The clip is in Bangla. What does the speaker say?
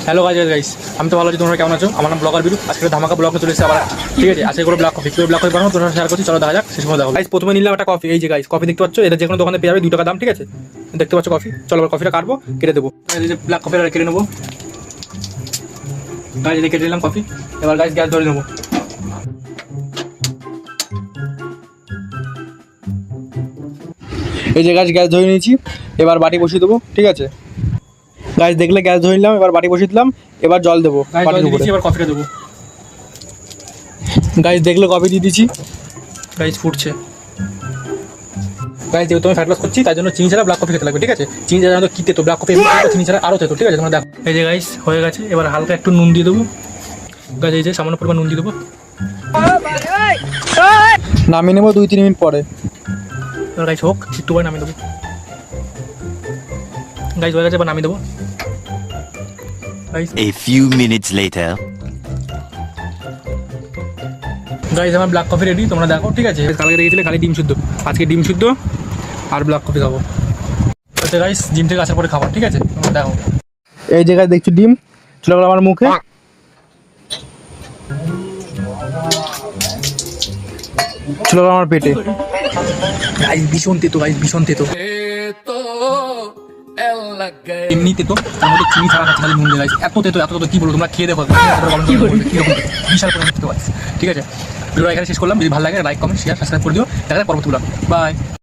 হ্যালো গাইস, আমি তো ভালো আছি। তোমরা কেমন আছো? আমার নাম ব্লগার বিরু। আজকে ধামাকা ব্লগ চলে এসেছে আবার। ঠিক আছে, আজকে করে ব্ল্যাক কফি বানাবো, তোমার শেয়ার করছি। চলো দেখা যাক, শেষ পর্যন্ত দেখো। গাইস, প্রথমে নিলাম একটা কফি। এই যে গাইস, কফি দেখতে পাচ্ছ, এটা যে কোনো দোকানে পেয়ে যাবে, 2 টাকা দাম। ঠিক আছে, দেখতে পাচ্ছ কফি। চলো এবার কফিটা কাটবো, কেটে দেবো। এই যে ব্ল্যাক কফিটা কেটে নেবো। গাইস, এই কেটে নিলাম কফি। এবার গাইস গ্যাস ধরে নেবো। এই যে গাইস, গ্যাস ধরে নিয়েছি। এবার বাটি বসিয়ে দেবো। ঠিক আছে গাইস, দেখলে গ্যাস ধরে নিলাম। এবার বাটি বসিয়ে দিলাম। এবার জল দেবো। এবার কফিটা দেবো। গাইস, দেখলে কফি দিয়ে দিচ্ছি। গাইস, ফুটছে। গাইস, যেহেতু আমি ফ্যাট লস করছি, তাই জন্য চিনি ছাড়া ব্ল্যাক কফি খেতে লাগবে। ঠিক আছে, চিনি ছাড়া তো কিতে তো ব্ল্যাক কফি, চিনি ছাড়া আরও খেতো। ঠিক আছে, তোমরা দেখো। এই যে গাইস, হয়ে গেছে। এবার হালকা একটু নুন দিয়ে দেবো। গাইস, এই যে সামান্য পরিমাণ নুন দিয়ে দেবো। নামিয়ে নেবো 2-3 মিনিট পরে। এবার গাইস হোক, একটু পরে নামিয়ে দেবো। গাইস হয়ে গেছে, এবার নামিয়ে দেবো। A few minutes later. Guys, আমার ব্ল্যাক কফি রেডি, তোমরা দেখো। ঠিক আছে, কালকে দেখেছিলে খালি ডিম শুদ্ধ, আজকে ডিম শুদ্ধ আর ব্ল্যাক কফি খাবো। আচ্ছা গাইস, জিম থেকে আসার পরে খাবো। ঠিক আছে, তোমরা দেখো। এই জায়গায় দেখছো ডিম চলে গেল আমার মুখে, চলে গেল আমার পেটে। গাইস ভীষণ তেতো, গাইস ভীষণ তেতো। এমনিতে তো তার মধ্যে চিনি ছাড়া খালি নুন দিয়ে। গাইস এত তেতো, এত তেতো কি বলবো, তোমরা খেয়ে দেখো বিশাল করে দেখতে পাচ্ছি। ঠিক আছে, ভিডিওটা এখানে শেষ করলাম। যদি ভালো লাগে লাইক কমেন্ট শেয়ার সাবস্ক্রাইব করে দিও। দেখা যায় পরবর্তী ব্লগ। বাই।